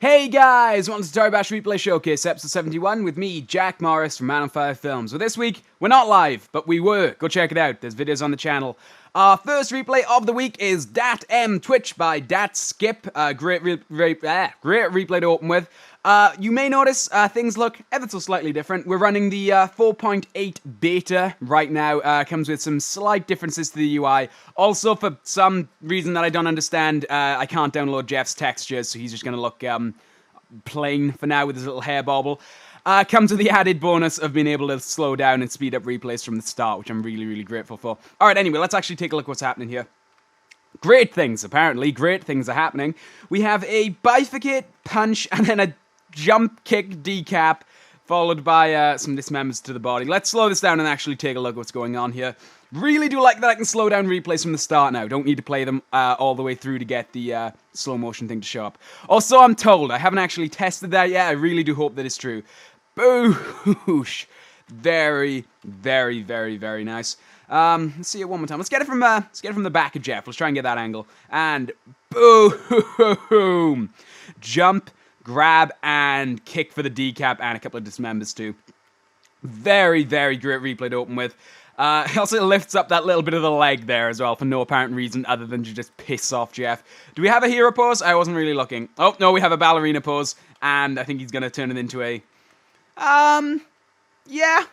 Hey guys, welcome to Toribash Replay Showcase, episode 71, with me, Jack Morris from Man on Fire Films. Well, this week, we're not live, but we were. Go check it out, there's videos on the channel. Our first replay of the week is Dat M Twitch by Dat Skip. Great replay to open with. You may notice things look ever so slightly different. We're running the 4.8 beta right now. Comes with some slight differences to the UI. Also, for some reason that I don't understand, I can't download Jeff's textures, so he's just going to look plain for now with his little hair bobble. Comes with the added bonus of being able to slow down and speed up replays from the start, which I'm really grateful for. Alright, anyway, let's actually take a look at what's happening here. Great things, apparently. Great things are happening. We have a bifurcate, punch, and then a jump kick decap, followed by some dismembers to the body. Let's slow this down and actually take a look at what's going on here. Really do like that I can slow down replays from the start now. Don't need to play them all the way through to get the slow motion thing to show up. Also, I'm told, I haven't actually tested that yet. I really do hope that it's true. Boosh. Very nice. Let's see it one more time. Let's get it from the back of Jeff. Let's try and get that angle. And boom. Jump, grab, and kick for the decap, and a couple of dismembers too. Very great replay to open with. It also lifts up that little bit of the leg there as well for no apparent reason other than to just piss off Jeff. Do we have a hero pose? I wasn't really looking. Oh, no, we have a ballerina pose, and I think he's going to turn it into a... Yeah,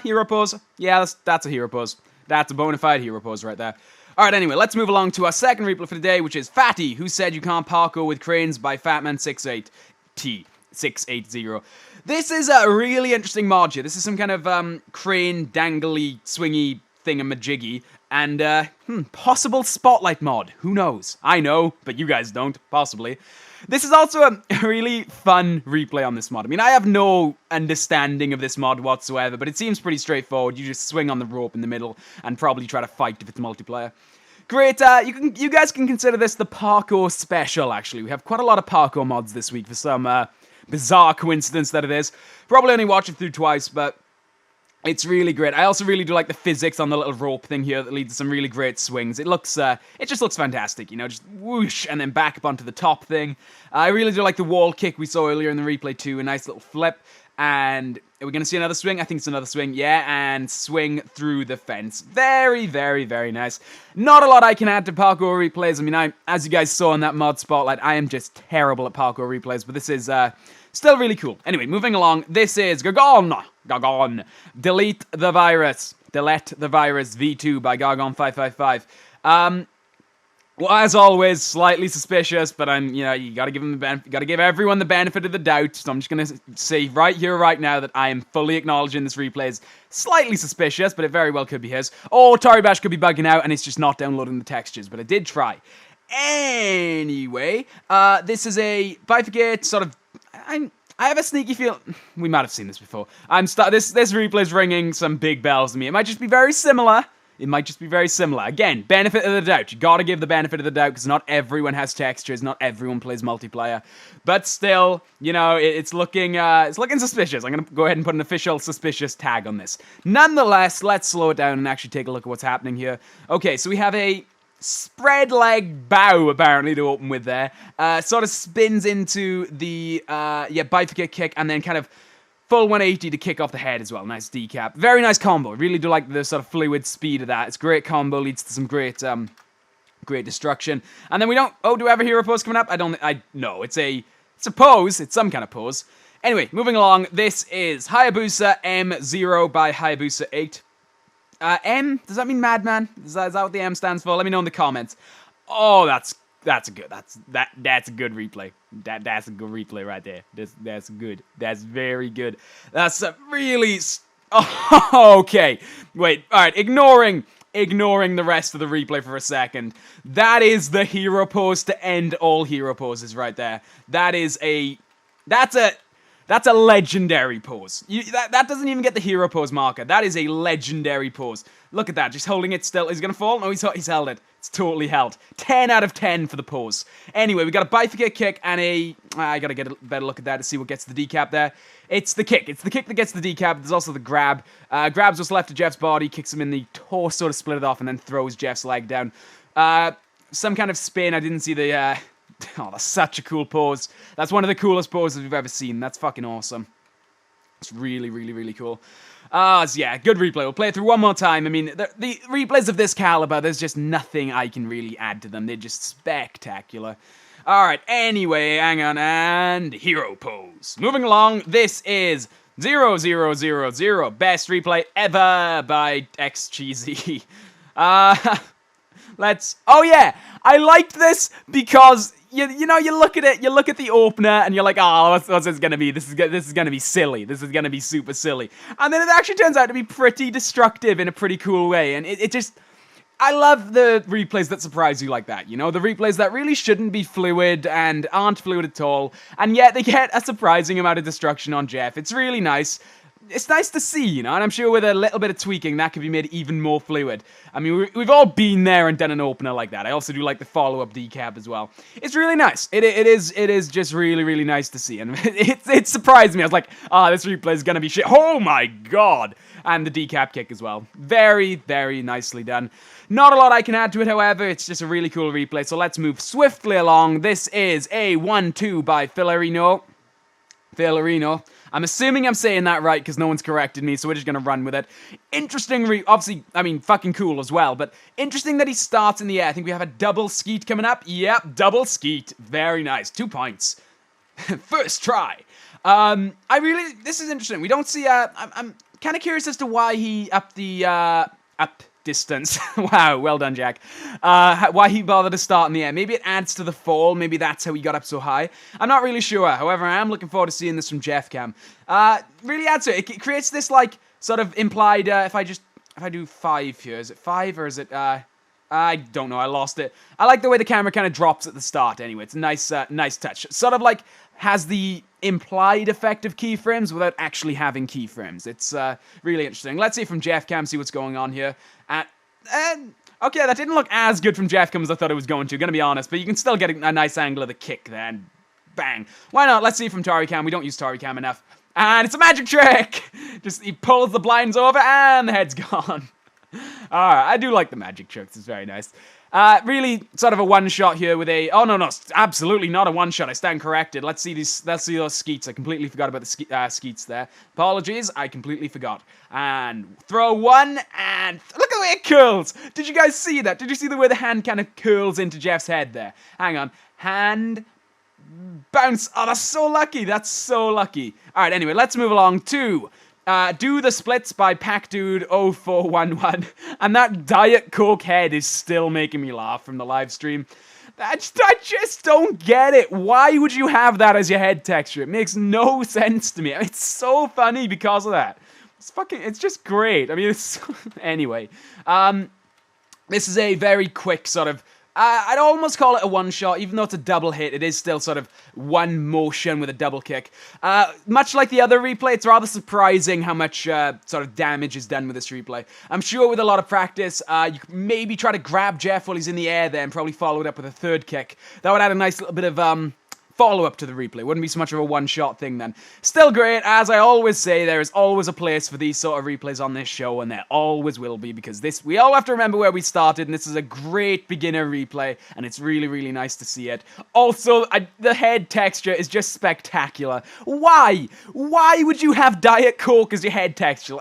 hero pose. Yeah, that's a hero pose. That's a bona fide hero pose right there. Alright, anyway, let's move along to our second replay for the day, which is Fatty, Who Said You Can't Parkour with Cranes by Fatman68T680. This is a really interesting mod here. This is some kind of crane, dangly, swingy thingamajiggy, and possible spotlight mod. Who knows? I know, but you guys don't, possibly. This is also a really fun replay on this mod. I mean, I have no understanding of this mod whatsoever, but it seems pretty straightforward. You just swing on the rope in the middle and probably try to fight if it's multiplayer. Great, you guys can consider this the parkour special, actually. We have quite a lot of parkour mods this week for some bizarre coincidence that it is. Probably only watched it through twice, but it's really great. I also really do like the physics on the little rope thing here that leads to some really great swings. It just looks fantastic, you know, just whoosh, and then back up onto the top thing. I really do like the wall kick we saw earlier in the replay too, a nice little flip. And are we going to see another swing? I think it's another swing, yeah, and swing through the fence. Very nice. Not a lot I can add to parkour replays. I mean, as you guys saw in that mod spotlight, I am just terrible at parkour replays, but this is still really cool. Anyway, moving along, this is Gargon. Delete the Virus V2 by Gargon555. Well, as always, slightly suspicious, but you gotta give everyone the benefit of the doubt. So I'm just gonna say right here, right now, that I am fully acknowledging this replay is slightly suspicious, but it very well could be his. Or Toribash could be bugging out and it's just not downloading the textures, but I did try. Anyway, this is a bifurcate sort of. I have a sneaky feel we might have seen this before. This replay is ringing some big bells to me. It might just be very similar. Again, benefit of the doubt. You gotta give the benefit of the doubt because not everyone has textures, not everyone plays multiplayer. But still, you know, it's looking suspicious. I'm gonna go ahead and put an official suspicious tag on this. Nonetheless, let's slow it down and actually take a look at what's happening here. Okay, so we have a spread leg bow apparently to open with there. Sort of spins into the bifurcate kick and then kind of full 180 to kick off the head as well. Nice decap. Very nice combo. Really do like the sort of fluid speed of that. It's great combo. Leads to some great destruction. And then we don't... Oh, do we have a hero pose coming up? No, it's a pose. It's some kind of pose. Anyway, moving along. This is Hayabusa M0 by Hayabusa8. M? Does that mean Madman? Is that what the M stands for? Let me know in the comments. Oh, that's a good replay. That's a good replay right there. That's good. That's very good. That's a really... okay. Wait, alright, ignoring the rest of the replay for a second. That is the hero pose to end all hero poses right there. That's a legendary pose. That doesn't even get the hero pose marker. That is a legendary pose. Look at that, just holding it still. Is he gonna fall? No, he's held it. It's totally held. 10 out of 10 for the pose. Anyway, we got a bifurcate kick and I gotta get a better look at that to see what gets the decap there. It's the kick. It's the kick that gets the decap. There's also the grab. Grabs what's left of Jeff's body, kicks him in the torso to split it off, and then throws Jeff's leg down. Some kind of spin. I didn't see the Oh, that's such a cool pose. That's one of the coolest poses we've ever seen. That's fucking awesome. It's really, really, really cool. So yeah, good replay. We'll play it through one more time. I mean, the replays of this caliber, there's just nothing I can really add to them. They're just spectacular. Alright, anyway, hang on, and hero pose. Moving along, this is 0000, best replay ever by X Cheesy. Oh yeah, I liked this because you know, you look at it, you look at the opener, and you're like, oh, what's this gonna be? This is gonna be silly. This is gonna be super silly. And then it actually turns out to be pretty destructive in a pretty cool way, and it just... I love the replays that surprise you like that, you know? The replays that really shouldn't be fluid and aren't fluid at all, and yet they get a surprising amount of destruction on Jeff. It's really nice. It's nice to see, you know, and I'm sure with a little bit of tweaking, that could be made even more fluid. I mean, we've all been there and done an opener like that. I also do like the follow-up decap as well. It's really nice. It is just really, really nice to see, and it surprised me. I was like, this replay is gonna be shit. Oh my god! And the decap kick as well. Very, very nicely done. Not a lot I can add to it, however. It's just a really cool replay, so let's move swiftly along. This is a 1-2 by Filarino. I'm assuming I'm saying that right because no one's corrected me, so we're just going to run with it. Interesting, obviously, I mean, fucking cool as well, but interesting that he starts in the air. I think we have a double skeet coming up. Yep, double skeet. Very nice. 2 points. First try. This is interesting. We don't see, I'm kind of curious as to why he upped the, up distance. Wow, well done, Jack. Why he bothered to start in the air. Maybe it adds to the fall. Maybe that's how he got up so high. I'm not really sure. However, I am looking forward to seeing this from Jeff Cam. Really adds to it. It creates this, like, sort of implied, if I do 5 here, is it 5 or is it, I don't know, I lost it. I like the way the camera kind of drops at the start anyway. It's a nice, nice touch. Sort of like has the implied effect of keyframes without actually having keyframes. It's really interesting. Let's see from Jeff Cam, see what's going on here. Okay, that didn't look as good from Jeff Cam as I thought it was going to, gonna be honest, but you can still get a nice angle of the kick there, and bang. Why not? Let's see from Toribash. We don't use Toribash enough. And it's a magic trick! Just, he pulls the blinds over, and the head's gone. Alright, I do like the magic tricks, it's very nice. Really sort of a one-shot here with a... Oh, no, absolutely not a one-shot. I stand corrected. Let's see those skeets. I completely forgot about the skeets there. Apologies, I completely forgot. And throw one, and look at the way it curls. Did you guys see that? Did you see the way the hand kind of curls into Jeff's head there? Hang on. Hand... bounce. Oh, that's so lucky. That's so lucky. All right, anyway, let's move along to... Do the Splits by PackDude0411. And that Diet Coke head is still making me laugh from the live stream. I just don't get it. Why would you have that as your head texture? It makes no sense to me. It's so funny because of that. It's just great. I mean, anyway. This is a very quick sort of... I'd almost call it a one-shot, even though it's a double hit, it is still sort of one motion with a double kick. Much like the other replay, it's rather surprising how much sort of damage is done with this replay. I'm sure with a lot of practice, you could maybe try to grab Jeff while he's in the air there and probably follow it up with a third kick. That would add a nice little bit of follow-up to the replay. Wouldn't be so much of a one-shot thing then. Still great. As I always say, there is always a place for these sort of replays on this show, and there always will be, because we all have to remember where we started, and this is a great beginner replay, and it's really, really nice to see it. Also, the head texture is just spectacular. Why? Why would you have Diet Coke as your head texture?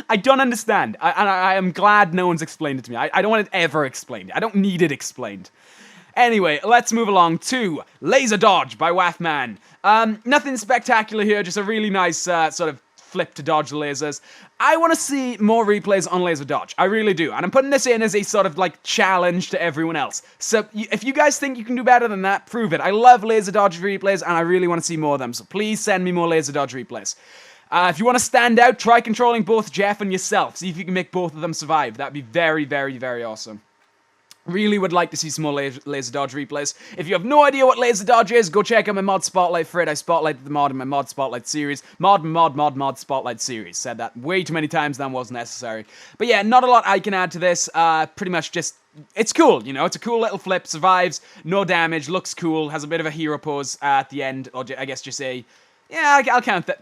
I don't understand. I am glad no one's explained it to me. I don't want it ever explained. I don't need it explained. Anyway, let's move along to Laser Dodge by Waffman. Nothing spectacular here, just a really nice sort of flip to dodge the lasers. I want to see more replays on Laser Dodge. I really do. And I'm putting this in as a sort of like challenge to everyone else. So if you guys think you can do better than that, prove it. I love Laser Dodge replays, and I really want to see more of them. So please send me more Laser Dodge replays. If you want to stand out, try controlling both Jeff and yourself. See if you can make both of them survive. That'd be very, very, very awesome. Really would like to see some more Laser Dodge replays. If you have no idea what Laser Dodge is, go check out my mod spotlight for it. I spotlighted the mod in my mod spotlight series. Mod spotlight series. Said that way too many times than was necessary. But yeah, not a lot I can add to this. Pretty much just, it's cool, you know, it's a cool little flip, survives, no damage, looks cool, has a bit of a hero pose at the end, or I guess just a... Yeah, I'll count that.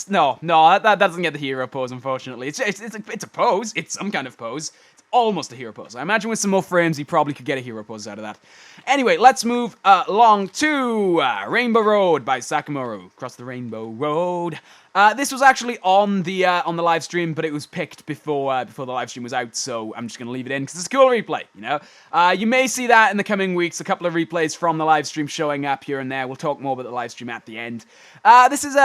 No, that doesn't get the hero pose, unfortunately. It's a pose. It's some kind of pose. It's almost a hero pose. I imagine with some more frames, he probably could get a hero pose out of that. Anyway, let's move along to Rainbow Road by Sakamoru. Across the Rainbow Road. This was actually on the live stream, but it was picked before the live stream was out, so I'm just gonna leave it in because it's a cool replay. You know, you may see that in the coming weeks. A couple of replays from the live stream showing up here and there. We'll talk more about the live stream at the end. This is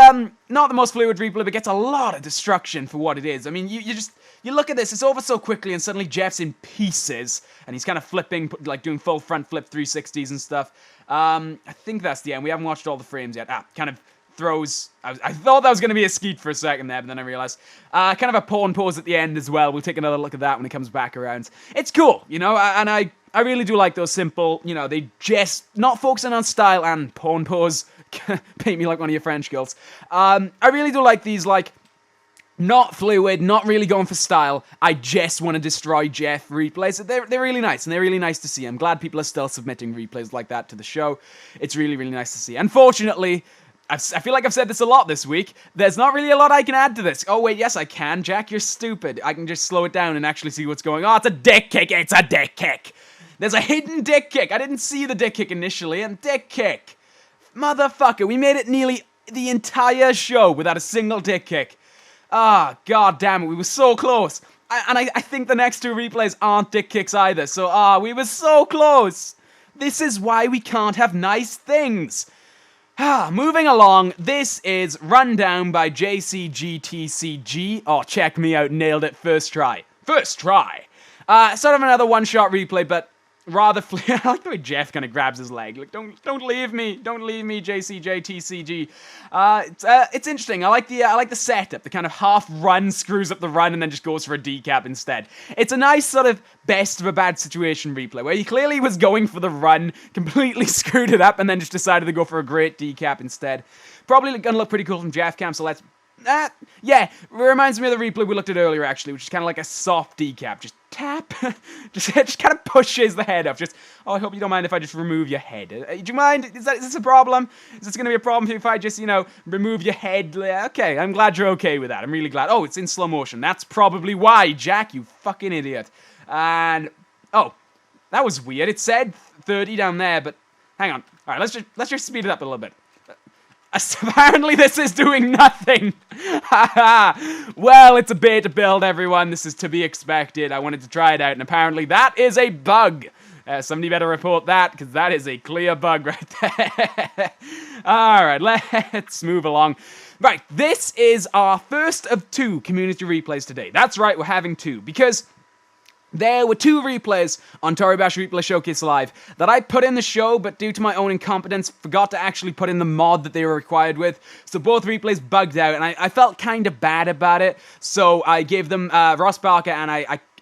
not the most fluid replay, but gets a lot of destruction for what it is. I mean, you look at this, it's over so quickly, and suddenly Jeff's in pieces, and he's kind of flipping, like doing full front flip 360s and stuff. I think that's the end. We haven't watched all the frames yet. Kind of throws. I thought that was going to be a skeet for a second there, but then I realized. Kind of a pawn pose at the end as well. We'll take another look at that when it comes back around. It's cool, you know, and I really do like those simple, you know, they just not focusing on style and pawn pose. Paint me like one of your French girls. I really do like these, like, not fluid, not really going for style. I just want to destroy Jeff replays. They're really nice, and they're really nice to see. I'm glad people are still submitting replays like that to the show. It's really, really nice to see. Unfortunately, I feel like I've said this a lot this week. There's not really a lot I can add to this. Oh, wait, yes, I can. Jack, you're stupid. I can just slow it down and actually see what's going on. Oh, it's a dick kick. It's a dick kick. There's a hidden dick kick. I didn't see the dick kick initially, and dick kick. Motherfucker, we made it nearly the entire show without a single dick kick. Ah, god damn it, we were so close. I think the next two replays aren't dick kicks either, so we were so close. This is why we can't have nice things. Moving along, this is Rundown by JCGTCG. Oh, check me out, nailed it first try. First try. Sort of another one-shot replay, but rather I like the way Jeff kind of grabs his leg. Like, don't leave me, JCJTCG. It's interesting. I like the setup. The kind of half run screws up the run and then just goes for a decap instead. It's a nice sort of best of a bad situation replay where he clearly was going for the run, completely screwed it up, and then just decided to go for a great decap instead. Probably gonna look pretty cool from Jeff Cam. So let's. Yeah, it reminds me of the replay we looked at earlier, actually, which is kind of like a soft decap. Just tap. just kind of pushes the head up. Just, oh, I hope you don't mind if I just remove your head. Do you mind? Is this a problem? Is this going to be a problem if I just, you know, remove your head? Okay, I'm glad you're okay with that. I'm really glad. Oh, it's in slow motion. That's probably why, Jack, you fucking idiot. And, oh, that was weird. It said 30 down there, but hang on. All right, let's just speed it up a little bit. Apparently this is doing nothing. Well, it's a beta build, everyone. This is to be expected. I wanted to try it out, and apparently that is a bug. Somebody better report that, because that is a clear bug right there. Alright, let's move along. Right, this is our first of 2 community replays today. That's right, we're having 2, because there were 2 replays on Toribash Replay Showcase Live that I put in the show, but due to my own incompetence, forgot to actually put in the mod that they were required with. So both replays bugged out, and I felt kind of bad about it. So I gave them Ross Barker, and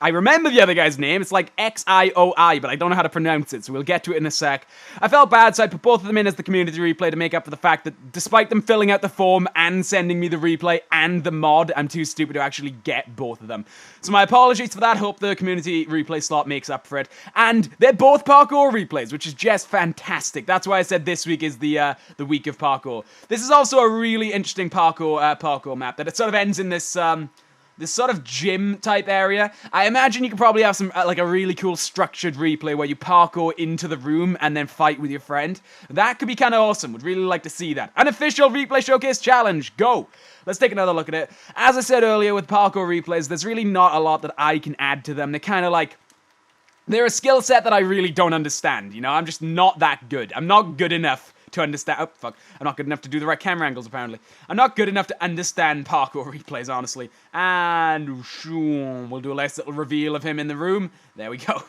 I remember the other guy's name. It's like Xioi, but I don't know how to pronounce it, so we'll get to it in a sec. I felt bad, so I put both of them in as the community replay to make up for the fact that despite them filling out the form and sending me the replay and the mod, I'm too stupid to actually get both of them. So my apologies for that. Hope the community replay slot makes up for it. And they're both parkour replays, which is just fantastic. That's why I said this week is the week of parkour. This is also a really interesting parkour map that it sort of ends in this sort of gym-type area. I imagine you could probably have some, like a really cool structured replay where you parkour into the room and then fight with your friend. That could be kind of awesome. Would really like to see that. An official replay showcase challenge. Go! Let's take another look at it. As I said earlier with parkour replays, there's really not a lot that I can add to them. They're kind of like, they're a skill set that I really don't understand. You know, I'm just not that good. I'm not good enough to understand. Oh, fuck. I'm not good enough to do the right camera angles, apparently. I'm not good enough to understand parkour replays, honestly. And we'll do a nice little reveal of him in the room. There we go.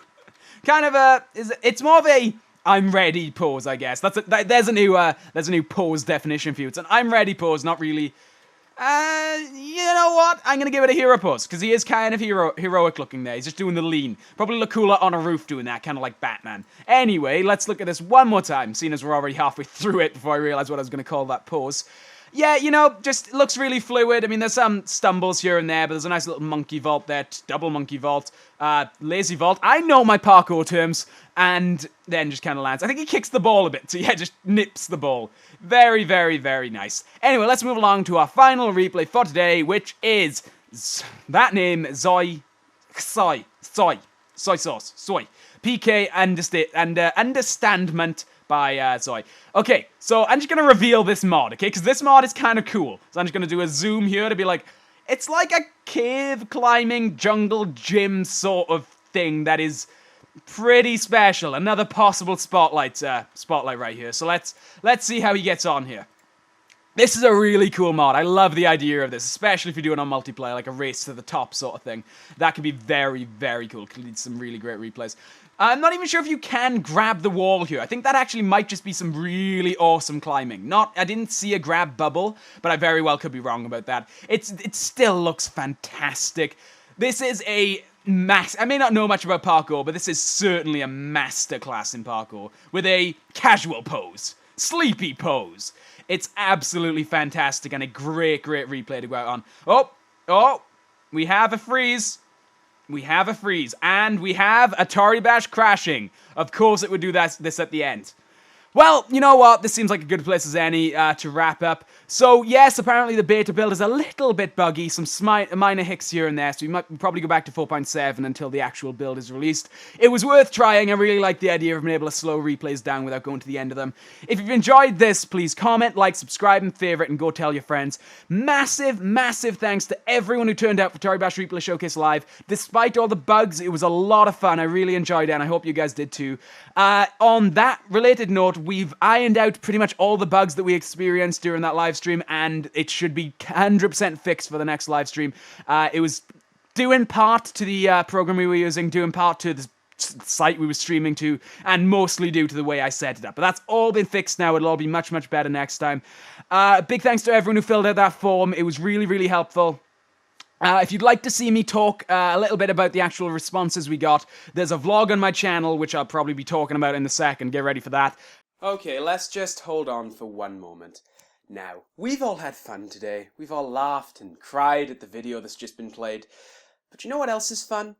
Kind of it's more of a I'm ready pose, I guess. There's a new pose definition for you. It's an I'm ready pose, not really. You know what? I'm gonna give it a hero pose, because he is kind of heroic looking there. He's just doing the lean. Probably look cooler on a roof doing that, kind of like Batman. Anyway, let's look at this one more time, seeing as we're already halfway through it before I realized what I was gonna call that pose. Yeah, you know, just looks really fluid. I mean, there's some stumbles here and there, but there's a nice little monkey vault there, double monkey vault, lazy vault. I know my parkour terms, and then just kind of lands. I think he kicks the ball a bit, so yeah, just nips the ball. Very, very, very nice. Anyway, let's move along to our final replay for today, which is that name, Xoi. Soy sauce. Soy. PK understandment by Zoe. Okay, so I'm just gonna reveal this mod, okay? Because this mod is kind of cool. So I'm just gonna do a zoom here to be like, it's like a cave climbing jungle gym sort of thing that is pretty special. Another possible spotlight right here. So let's see how he gets on here. This is a really cool mod. I love the idea of this, especially if you're doing it on multiplayer, like a race to the top sort of thing. That could be very, very cool. Could lead to some really great replays. I'm not even sure if you can grab the wall here. I think that actually might just be some really awesome climbing. I didn't see a grab bubble, but I very well could be wrong about that. It still looks fantastic. This is a I may not know much about parkour, but this is certainly a masterclass in parkour with a casual pose, sleepy pose. It's absolutely fantastic and a great, great replay to go out on. Oh, we have a freeze. We have a freeze, and we have a Toribash crashing. Of course it would do this at the end. Well, you know what? This seems like a good place as any to wrap up. So, yes, apparently the beta build is a little bit buggy, some minor hicks here and there, so we might probably go back to 4.7 until the actual build is released. It was worth trying. I really like the idea of being able to slow replays down without going to the end of them. If you've enjoyed this, please comment, like, subscribe, and favorite, and go tell your friends. Massive, massive thanks to everyone who turned out for Toribash Replay Showcase Live. Despite all the bugs, it was a lot of fun. I really enjoyed it, and I hope you guys did too. On that related note, we've ironed out pretty much all the bugs that we experienced during that live stream, and it should be 100% fixed for the next live stream. It was due in part to the program we were using, due in part to the site we were streaming to, and mostly due to the way I set it up. But that's all been fixed now. It'll all be much, much better next time. Big thanks to everyone who filled out that form. It was really, really helpful. If you'd like to see me talk a little bit about the actual responses we got, there's a vlog on my channel, which I'll probably be talking about in a second. Get ready for that. Okay, let's just hold on for one moment. Now, we've all had fun today. We've all laughed and cried at the video that's just been played. But you know what else is fun?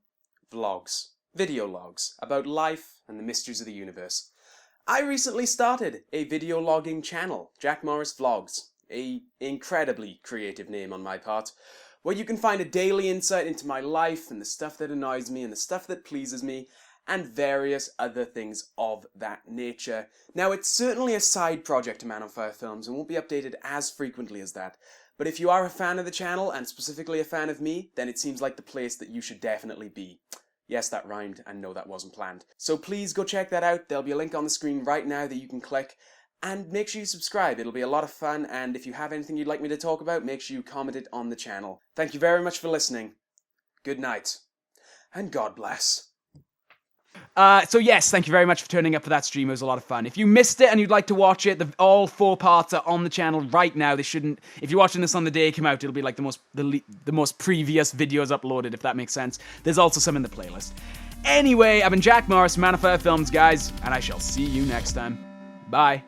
Vlogs. Video logs about life and the mysteries of the universe. I recently started a video logging channel, Jack Morris Vlogs, a incredibly creative name on my part, where you can find a daily insight into my life and the stuff that annoys me and the stuff that pleases me, and various other things of that nature. Now, it's certainly a side project to Man on Fire Films and won't be updated as frequently as that, but if you are a fan of the channel, and specifically a fan of me, then it seems like the place that you should definitely be. Yes, that rhymed, and no, that wasn't planned. So please go check that out. There'll be a link on the screen right now that you can click, and make sure you subscribe. It'll be a lot of fun, and if you have anything you'd like me to talk about, make sure you comment it on the channel. Thank you very much for listening. Good night, and God bless. So yes, thank you very much for turning up for that stream. It was a lot of fun. If you missed it and you'd like to watch it, all 4 parts are on the channel right now. They shouldn't. If you're watching this on the day it came out, it'll be like the most previous videos uploaded, if that makes sense. There's also some in the playlist. Anyway, I've been Jack Morris, Man on Fire Films, guys, and I shall see you next time. Bye.